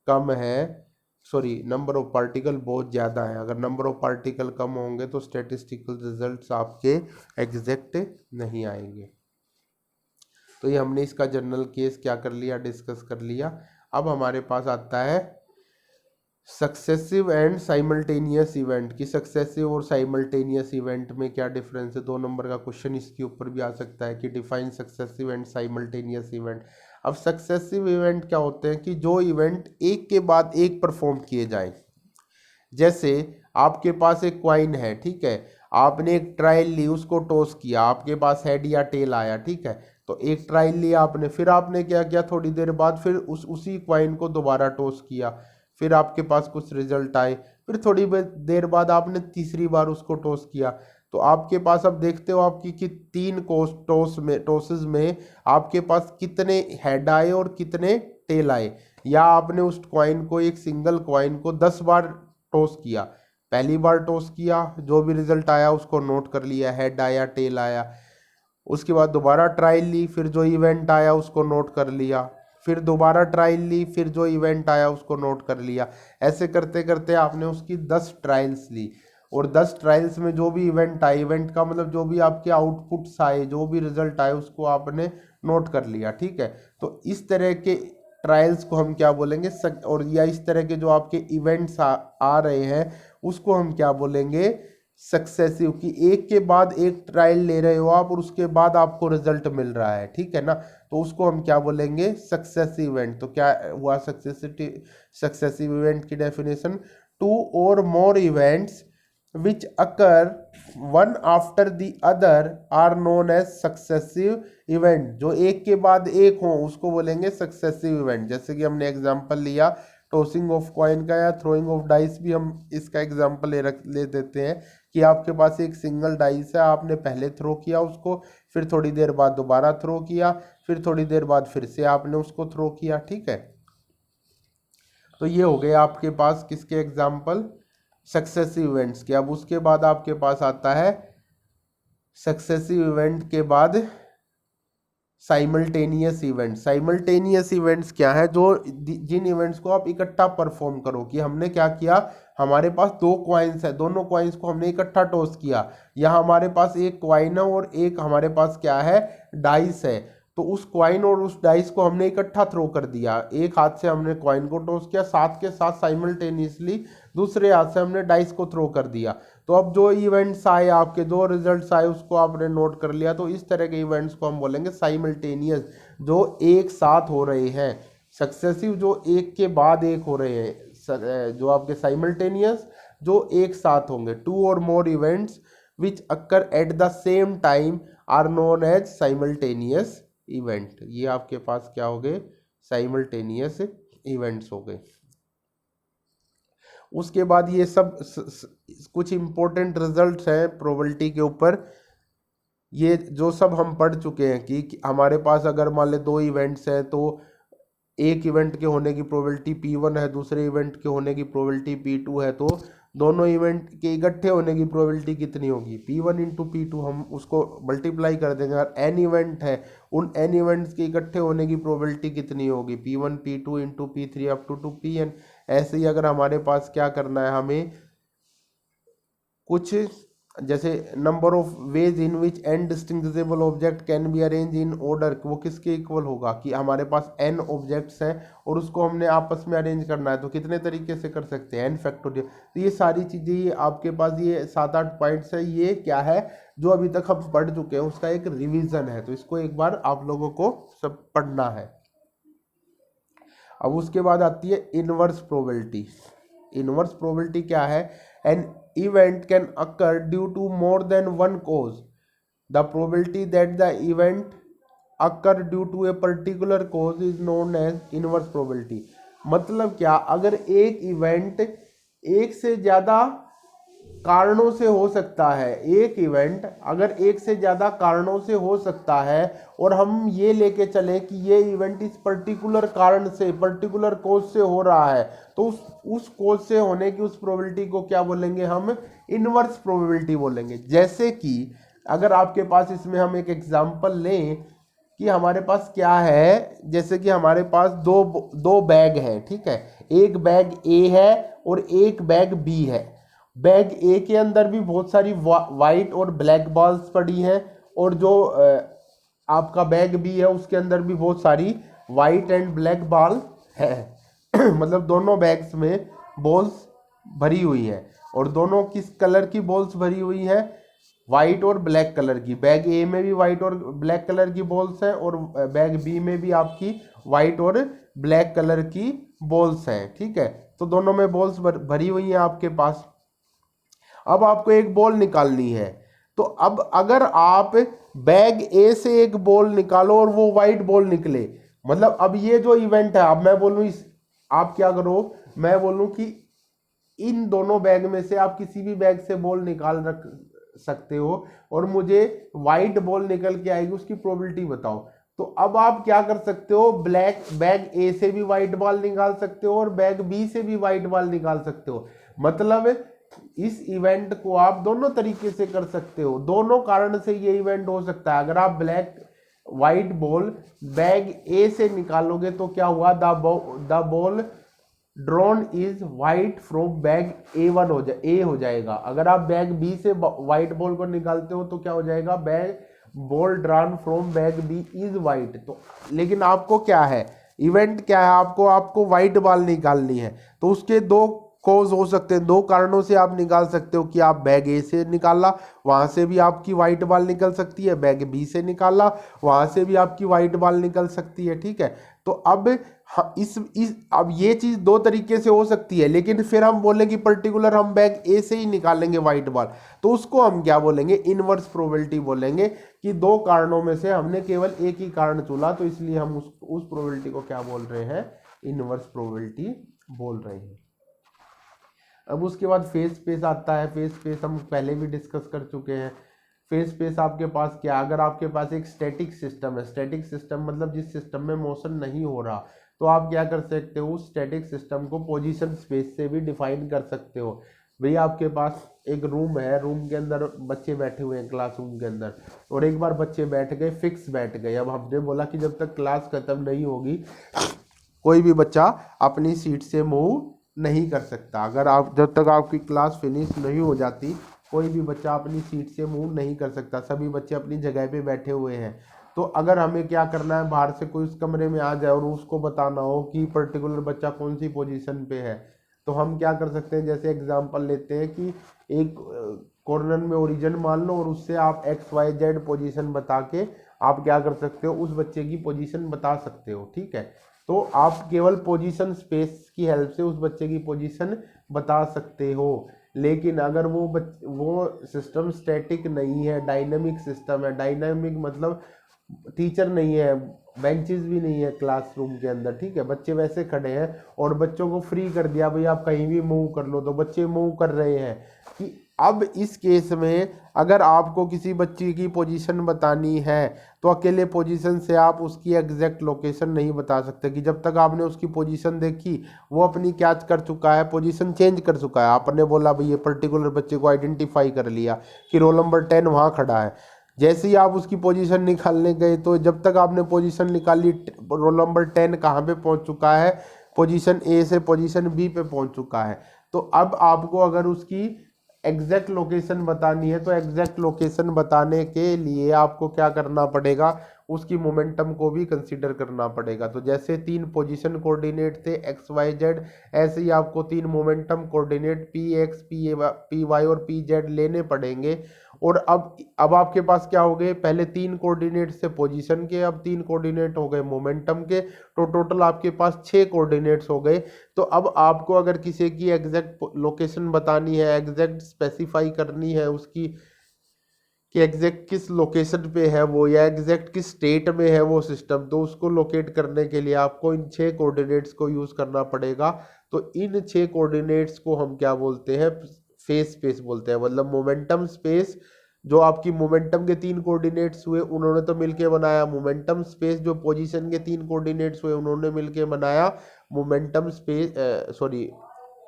कम है, सॉरी नंबर ऑफ पार्टिकल बहुत ज़्यादा है। अगर नंबर ऑफ पार्टिकल कम होंगे तो स्टेटिस्टिकल रिजल्ट्स आपके एग्जैक्ट नहीं आएंगे। तो ये हमने इसका जनरल केस क्या कर लिया, डिस्कस कर लिया। अब हमारे पास आता है सक्सेसिव एंड साइमल्टेनियस इवेंट की। सक्सेसिव और साइमल्टेनियस इवेंट में क्या डिफरेंस है, 2 नंबर का क्वेश्चन इसके ऊपर भी आ सकता है कि define successive and simultaneous event. अब सक्सेसिव इवेंट क्या होते हैं कि जो इवेंट एक के बाद एक परफॉर्म किए जाएं। जैसे आपके पास एक क्वाइन है, ठीक है, आपने एक ट्रायल ली, उसको टॉस किया, आपके पास हेड या टेल आया, ठीक है, तो एक ट्रायल लिया आपने, फिर आपने क्या किया, थोड़ी देर बाद फिर उसी क्वाइन को दोबारा टॉस किया, फिर आपके पास कुछ रिजल्ट आए, फिर थोड़ी देर बाद आपने तीसरी बार उसको टॉस किया, तो आपके पास अब देखते हो आपकी कि 3 टॉसेस में आपके पास कितने हेड आए और कितने टेल आए। या आपने उस क्वाइन को, एक सिंगल क्वाइन को 10 बार टॉस किया, पहली बार टॉस किया, जो भी रिजल्ट आया उसको नोट कर लिया, हेड आया टेल आया, उसके बाद दोबारा ट्रायल ली, फिर जो इवेंट आया उसको नोट कर लिया, फिर दोबारा ट्रायल ली, फिर जो इवेंट आया उसको नोट कर लिया। ऐसे करते करते आपने उसकी 10 ट्रायल्स ली, और 10 ट्रायल्स में जो भी इवेंट आए, इवेंट का मतलब जो भी आपके आउटपुट्स आए, जो भी रिजल्ट आए उसको आपने नोट कर लिया, ठीक है। तो इस तरह के ट्रायल्स को हम क्या बोलेंगे और या इस तरह के जो आपके इवेंट्स आ रहे हैं उसको हम क्या बोलेंगे, सक्सेसिव, कि एक के बाद एक ट्रायल ले रहे हो आप और उसके बाद आपको रिजल्ट मिल रहा है, ठीक है ना। तो उसको हम क्या बोलेंगे, सक्सेसिव इवेंट। तो क्या हुआ सक्सेसिव इवेंट की डेफिनेशन, टू और more events which occur one after the other are known as successive event। जो एक के बाद एक हो उसको बोलेंगे सक्सेसिव इवेंट। जैसे कि हमने एग्जांपल लिया टॉसिंग ऑफ कॉइन का या थ्रोइंग ऑफ डाइस भी हम इसका एग्जांपल ले देते हैं कि आपके पास एक सिंगल डाइस है, आपने पहले थ्रो किया उसको, फिर थोड़ी देर बाद दोबारा थ्रो किया, फिर थोड़ी देर बाद फिर से आपने उसको थ्रो किया, ठीक है। तो ये हो गए आपके पास किसके एग्जाम्पल, सक्सेसिव इवेंट्स के। अब उसके बाद आपके पास आता है सक्सेसिव इवेंट के बाद साइमल्टेनियस इवेंट। साइमल्टेनियस इवेंट्स क्या है, जो जिन इवेंट्स को आप इकट्ठा परफॉर्म करो, कि हमने क्या किया, हमारे पास दो क्वाइंस है, दोनों क्वाइंस को हमने इकट्ठा टॉस किया, या हमारे पास एक क्वाइन है और एक हमारे पास क्या है, डाइस है। तो उस क्वाइन और उस डाइस को हमने इकट्ठा थ्रो कर दिया, एक हाथ से हमने क्वाइन को टॉस किया, साथ के साथ साइमल्टेनियसली दूसरे हाथ से हमने डाइस को थ्रो कर दिया। तो अब जो इवेंट्स आए आपके, जो रिजल्ट्स आए उसको आपने नोट कर लिया। तो इस तरह के इवेंट्स को हम बोलेंगे साइमल्टेनियस, जो एक साथ हो रहे हैं। सक्सेसिव जो एक के बाद एक हो रहे हैं, जो आपके साइमल्टेनियस जो एक साथ होंगे। टू और more events which occur at the same time are known as simultaneous event. ये आपके पास क्या हो गए, साइमल्टेनियस इवेंट्स हो गए। उसके बाद ये सब कुछ इंपॉर्टेंट रिजल्ट्स हैं प्रोबेबिलिटी के ऊपर, ये जो सब हम पढ़ चुके हैं कि हमारे पास अगर मान ले दो इवेंट्स हैं, तो एक इवेंट के होने की प्रोबेबिलिटी P1 है, दूसरे इवेंट के होने की प्रोबेबिलिटी P2 है, तो दोनों इवेंट के इकट्ठे होने की प्रोबेबिलिटी कितनी होगी, P1 इंटू P2, हम उसको मल्टीप्लाई कर देंगे। अगर n इवेंट है, उन n इवेंट्स के इकट्ठे होने की प्रोबेबिलिटी कितनी होगी, P1 P2 into P3 up to Pn। ऐसे ही अगर हमारे पास क्या करना है, हमें कुछ जैसे number of ways in which N distinguishable object can be arrange in order, वो किसके इक्वल होगा, कि हमारे पास n ऑब्जेक्ट्स हैं और उसको हमने आपस में अरेंज करना है, तो कितने तरीके से कर सकते हैं, n फैक्टोरियल। तो ये सारी चीज़ें, ये आपके पास ये 7-8 पॉइंट्स है, ये क्या है जो अभी तक हम पढ़ चुके हैं उसका एक रिविजन है। तो इसको एक बार आप लोगों को सब पढ़ना है। अब उसके बाद आती है इनवर्स प्रोबेबिलिटी। इनवर्स प्रोबेबिलिटी क्या है, N event can occur due to more than one cause. The probability that the event occur due to a particular cause is known as inverse probability। मतलब क्या, अगर एक इवेंट एक से ज़्यादा कारणों से हो सकता है, एक इवेंट अगर एक से ज़्यादा कारणों से हो सकता है और हम ये लेके चले कि ये इवेंट इस पर्टिकुलर कारण से, पर्टिकुलर कोज से हो रहा है, तो उस कोज से होने की उस प्रोबेबिलिटी को क्या बोलेंगे, हम इनवर्स प्रोबेबिलिटी बोलेंगे। जैसे कि अगर आपके पास इसमें हम एक एग्जांपल लें कि हमारे पास क्या है, जैसे कि हमारे पास दो बैग हैं, ठीक है, एक बैग ए है और एक बैग बी है। बैग ए के अंदर भी बहुत सारी वाइट और ब्लैक बॉल्स पड़ी हैं, और जो आपका बैग बी है उसके अंदर भी बहुत सारी वाइट एंड ब्लैक बॉल है। मतलब दोनों बैग्स में बॉल्स भरी हुई है, और दोनों किस कलर की बॉल्स भरी हुई है, वाइट और ब्लैक कलर की। बैग ए में भी वाइट और ब्लैक कलर की बॉल्स हैं, और बैग बी में भी आपकी वाइट और ब्लैक कलर की बॉल्स हैं, ठीक है। तो दोनों में बॉल्स भरी हुई हैं आपके पास। अब आपको एक बॉल निकालनी है, तो अब अगर आप बैग ए से एक बॉल निकालो और वो वाइट बॉल निकले, मतलब अब ये जो इवेंट है, अब मैं बोलूँ आप क्या करो, मैं बोलूँ कि इन दोनों बैग में से आप किसी भी बैग से बॉल निकाल रख सकते हो और मुझे वाइट बॉल निकल के आएगी, उसकी प्रोबेबिलिटी बताओ। तो अब आप क्या कर सकते हो, ब्लैक बैग ए से भी वाइट बॉल निकाल सकते हो और बैग बी से भी वाइट बॉल निकाल सकते हो। मतलब इस इवेंट को आप दोनों तरीके से कर सकते हो, दोनों कारण से ये इवेंट हो सकता है। अगर आप black white ball bag A से निकालोगे तो क्या हुआ, the ball drawn is white from bag A1 A हो जाएगा। अगर आप बैग बी से व्हाइट बॉल को निकालते हो तो क्या हो जाएगा, bag ball drawn from bag B is white. तो लेकिन आपको क्या है, इवेंट क्या है, आपको व्हाइट बॉल निकालनी है। तो उसके दो कॉज हो सकते हैं, दो कारणों से आप निकाल सकते हो कि आप बैग ए से निकाला, वहां से भी आपकी व्हाइट बॉल निकल सकती है, बैग बी से निकाला, वहां से भी आपकी व्हाइट बॉल निकल सकती है। ठीक है, तो अब अब ये चीज दो तरीके से हो सकती है, लेकिन फिर हम बोले कि पर्टिकुलर हम बैग ए से ही निकालेंगे व्हाइट बॉल, तो उसको हम क्या बोलेंगे, इनवर्स प्रोबेबिलिटी बोलेंगे कि दो कारणों में से हमने केवल एक ही कारण चुना, तो इसलिए हम उस प्रोबेबिलिटी को क्या बोल रहे हैं, इनवर्स प्रोबेबिलिटी बोल रहे हैं। अब उसके बाद फेज स्पेस आता है। फेज स्पेस हम पहले भी डिस्कस कर चुके हैं। फेज स्पेस आपके पास क्या, अगर आपके पास एक स्टैटिक सिस्टम है, स्टैटिक सिस्टम मतलब जिस सिस्टम में मोशन नहीं हो रहा, तो आप क्या कर सकते हो, स्टैटिक सिस्टम को पोजीशन स्पेस से भी डिफाइन कर सकते हो। भाई आपके पास एक रूम है, रूम के अंदर बच्चे बैठे हुए हैं क्लासरूम के अंदर, और एक बार बच्चे बैठ गए, फिक्स बैठ गए। अब हमने बोला कि जब तक क्लास खत्म नहीं होगी कोई भी बच्चा अपनी सीट से मूव नहीं कर सकता। अगर आप जब तक आपकी क्लास फिनिश नहीं हो जाती कोई भी बच्चा अपनी सीट से मूव नहीं कर सकता, सभी बच्चे अपनी जगह पे बैठे हुए हैं। तो अगर हमें क्या करना है, बाहर से कोई उस कमरे में आ जाए और उसको बताना हो कि पर्टिकुलर बच्चा कौन सी पोजीशन पे है, तो हम क्या कर सकते हैं, जैसे एग्जांपल लेते हैं कि एक कॉर्नर में ओरिजिन मान लो और उससे आप XYZ पोजीशन बता के आप क्या कर सकते हो, उस बच्चे की पोजीशन बता सकते हो। ठीक है, तो आप केवल पोजीशन स्पेस की हेल्प से उस बच्चे की पोजीशन बता सकते हो। लेकिन अगर वो सिस्टम स्टैटिक नहीं है, डायनामिक सिस्टम है, डायनामिक मतलब टीचर नहीं है, बेंचेस भी नहीं है क्लासरूम के अंदर, ठीक है, बच्चे वैसे खड़े हैं और बच्चों को फ्री कर दिया भाई आप कहीं भी मूव कर लो, तो बच्चे मूव कर रहे हैं। कि अब इस केस में अगर आपको किसी बच्चे की पोजीशन बतानी है तो अकेले पोजीशन से आप उसकी एग्जैक्ट लोकेशन नहीं बता सकते, कि जब तक आपने उसकी पोजीशन देखी वो अपनी क्या कर चुका है, पोजीशन चेंज कर चुका है। आपने बोला भाई ये पर्टिकुलर बच्चे को आइडेंटिफाई कर लिया कि रोल नंबर 10 वहाँ खड़ा है, जैसे ही आप उसकी पोजीशन निकालने गए तो जब तक आपने पोजीशन निकाली रोल नंबर 10 कहाँ पे पहुँच चुका है, पोजीशन ए से पोजीशन बी पे पहुँच चुका है। तो अब आपको अगर उसकी एग्जैक्ट लोकेशन बतानी है तो एग्जैक्ट लोकेशन बताने के लिए आपको क्या करना पड़ेगा, उसकी मोमेंटम को भी कंसीडर करना पड़ेगा। तो जैसे 3 पोजीशन कोऑर्डिनेट थे XYZ, ऐसे ही आपको 3 मोमेंटम कोऑर्डिनेट PX PY और PZ लेने पड़ेंगे। और अब आपके पास क्या हो गए, पहले 3 कोऑर्डिनेट से पोजीशन के, अब 3 कोऑर्डिनेट हो गए मोमेंटम के, तो टोटल आपके पास 6 कोऑर्डिनेट्स हो गए। तो अब आपको अगर किसी की एग्जैक्ट लोकेशन बतानी है, एग्जैक्ट स्पेसिफाई करनी है उसकी कि एग्जैक्ट किस लोकेशन पे है वो, या एग्जैक्ट किस स्टेट में है वो सिस्टम, तो उसको लोकेट करने के लिए आपको इन 6 कोऑर्डिनेट्स को यूज करना पड़ेगा। तो इन 6 कोऑर्डिनेट्स को हम क्या बोलते हैं, फेस स्पेस बोलते हैं। मतलब मोमेंटम स्पेस, जो आपकी मोमेंटम के 3 कोऑर्डिनेट्स हुए उन्होंने तो मिलके बनाया मोमेंटम स्पेस, जो पोजीशन के 3 कोऑर्डिनेट्स हुए उन्होंने मिलके बनाया मोमेंटम स्पेस, सॉरी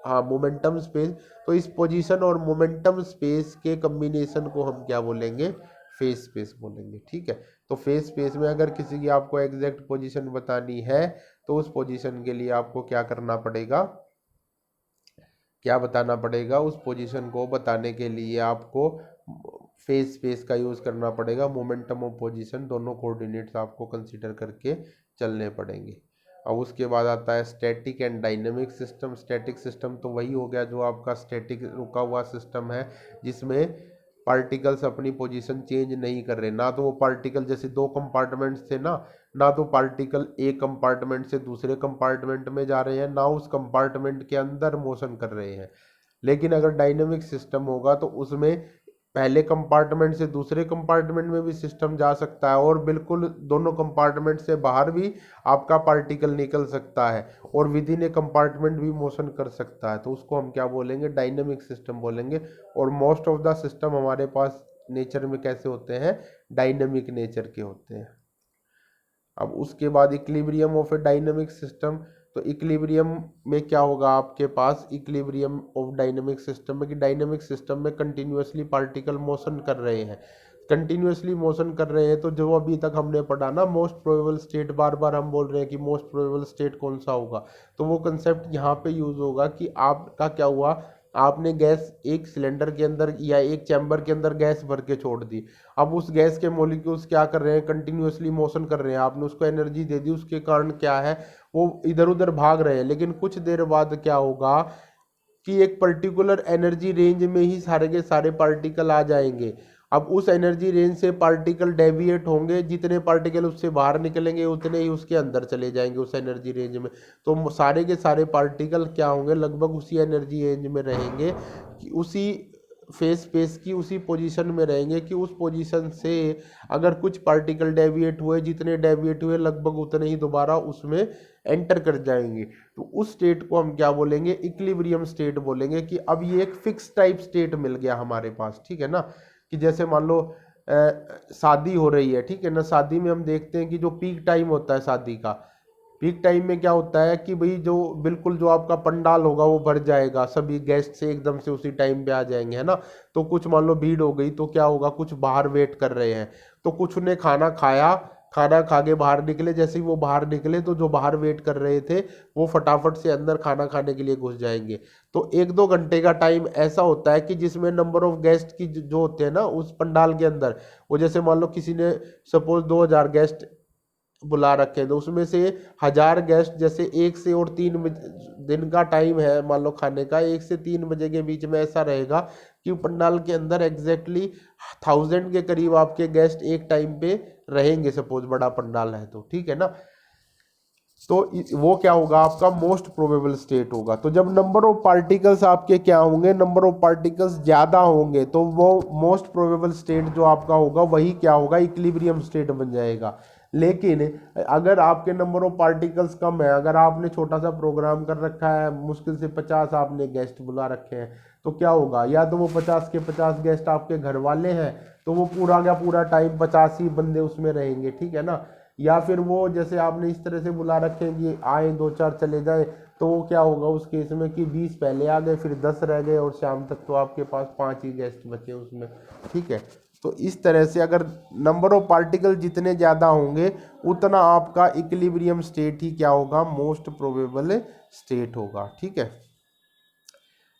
हाँ मोमेंटम स्पेस। तो इस पोजीशन और मोमेंटम स्पेस के कम्बिनेशन को हम क्या बोलेंगे, फेस स्पेस बोलेंगे। ठीक है, तो फेस स्पेस में अगर किसी की आपको एग्जैक्ट पोजीशन बतानी है तो उस पोजीशन के लिए आपको क्या करना पड़ेगा, क्या बताना पड़ेगा, उस पोजीशन को बताने के लिए आपको फेस स्पेस का यूज करना पड़ेगा। मोमेंटम और पोजीशन दोनों कोऑर्डिनेट्स आपको कंसीडर करके चलने पड़ेंगे। अब उसके बाद आता है static and dynamic system. Static system तो वही हो गया जो आपका स्टैटिक रुका हुआ सिस्टम है, जिसमें पार्टिकल्स अपनी पोजीशन चेंज नहीं कर रहे। ना तो वो पार्टिकल, जैसे 2 कंपार्टमेंट्स थे ना तो पार्टिकल एक कंपार्टमेंट से दूसरे कंपार्टमेंट में जा रहे हैं, ना उस कंपार्टमेंट के अंदर मोशन कर रहे हैं। लेकिन अगर डायनेमिक सिस्टम होगा तो उसमें पहले कंपार्टमेंट से दूसरे कंपार्टमेंट में भी सिस्टम जा सकता है, और बिल्कुल दोनों कंपार्टमेंट से बाहर भी आपका पार्टिकल निकल सकता है, और विद इन ए कंपार्टमेंट भी मोशन कर सकता है। तो उसको हम क्या बोलेंगे, डायनेमिक सिस्टम बोलेंगे। और मोस्ट ऑफ द सिस्टम हमारे पास नेचर में कैसे होते हैं, डायनेमिक नेचर के होते हैं। अब उसके बाद equilibrium of A dynamic system. तो इक्विलिब्रियम में क्या होगा आपके पास, इक्विलिब्रियम ऑफ डायनेमिक सिस्टम में कि डायनेमिक सिस्टम में कंटिन्यूअसली पार्टिकल मोशन कर रहे हैं। कंटिन्यूअसली मोशन कर रहे हैं, तो जो अभी तक हमने पढ़ा ना मोस्ट प्रोबेबल स्टेट, बार बार हम बोल रहे हैं कि मोस्ट प्रोबेबल स्टेट कौन सा होगा, तो वो कंसेप्ट यहाँ पे यूज होगा कि आपका क्या हुआ, आपने गैस एक सिलेंडर के अंदर या एक चैम्बर के अंदर गैस भर के छोड़ दी। अब उस गैस के मॉलिक्यूल्स क्या कर रहे हैं, कंटिन्यूअसली मोशन कर रहे हैं, आपने उसको एनर्जी दे दी, उसके कारण क्या है, वो इधर उधर भाग रहे हैं। लेकिन कुछ देर बाद क्या होगा कि एक पर्टिकुलर एनर्जी रेंज में ही सारे के सारे पार्टिकल आ जाएंगे। अब उस एनर्जी रेंज से पार्टिकल डेविएट होंगे, जितने पार्टिकल उससे बाहर निकलेंगे उतने ही उसके अंदर चले जाएंगे उस एनर्जी रेंज में। तो सारे के सारे पार्टिकल क्या होंगे, लगभग उसी एनर्जी रेंज में रहेंगे, कि उसी फेस स्पेस की उसी पोजीशन में रहेंगे, कि उस पोजीशन से अगर कुछ पार्टिकल डेविएट हुए, जितने डेविएट हुए लगभग उतने ही दोबारा उसमें एंटर कर जाएंगे। तो उस स्टेट को हम क्या बोलेंगे, इक्विलिब्रियम स्टेट बोलेंगे, कि अब ये एक फिक्स टाइप स्टेट मिल गया हमारे पास, ठीक है ना। कि जैसे मान लो शादी हो रही है, ठीक है ना, शादी में हम देखते हैं कि जो पीक टाइम होता है शादी का, पीक टाइम में क्या होता है कि भाई जो बिल्कुल जो आपका पंडाल होगा वो भर जाएगा, सभी गेस्ट से एकदम से उसी टाइम पे आ जाएंगे, है ना। तो कुछ मान लो भीड़ हो गई तो क्या होगा, कुछ बाहर वेट कर रहे हैं, तो कुछ ने खाना खाया, खाना खा के बाहर निकले, जैसे ही वो बाहर निकले तो जो बाहर वेट कर रहे थे वो फटाफट से अंदर खाना खाने के लिए घुस जाएंगे। तो 1-2 घंटे का टाइम ऐसा होता है कि जिसमें नंबर ऑफ गेस्ट की जो होते हैं ना उस पंडाल के अंदर, वो जैसे मान लो किसी ने सपोज 2000 गेस्ट बुला रखे हैं, तो उसमें से 1000 गेस्ट, जैसे 1 से और 3 दिन का टाइम है मान लो खाने का, 1 से 3 बजे के बीच में ऐसा रहेगा कि पंडाल के अंदर एग्जैक्टली 1000 के करीब आपके गेस्ट एक टाइम पे रहेंगे, सपोज बड़ा पंडाल है तो, ठीक है ना। तो वो क्या होगा, आपका मोस्ट प्रोबेबल स्टेट होगा। तो जब नंबर ऑफ पार्टिकल्स आपके क्या होंगे, नंबर ऑफ पार्टिकल्स ज्यादा होंगे, तो वो मोस्ट प्रोबेबल स्टेट जो आपका होगा वही क्या होगा, इक्विलिब्रियम स्टेट बन जाएगा। लेकिन अगर आपके नंबर ऑफ पार्टिकल्स कम है, अगर आपने छोटा सा प्रोग्राम कर रखा है, मुश्किल से 50 आपने गेस्ट बुला रखे हैं, तो क्या होगा, या तो वो 50 के 50 गेस्ट आपके घर वाले हैं, तो वो पूरा का पूरा टाइम 50 ही बंदे उसमें रहेंगे, ठीक है ना। या फिर वो जैसे आपने इस तरह से बुला रखे हैं कि आए 2-4 चले जाए, तो वो क्या होगा उस केस में कि 20 पहले आ गए, फिर 10 रह गए, और शाम तक तो आपके पास 5 ही गेस्ट बचे उसमें, ठीक है। तो इस तरह से अगर नंबर ऑफ पार्टिकल जितने ज़्यादा होंगे उतना आपका इक्विलिब्रियम स्टेट ही क्या होगा, मोस्ट प्रोबेबल स्टेट होगा, ठीक है।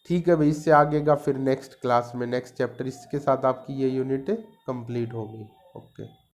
ठीक है भाई, इससे आगे का फिर नेक्स्ट क्लास में, नेक्स्ट चैप्टर, इसके साथ आपकी ये यूनिट कंप्लीट होगी। ओके।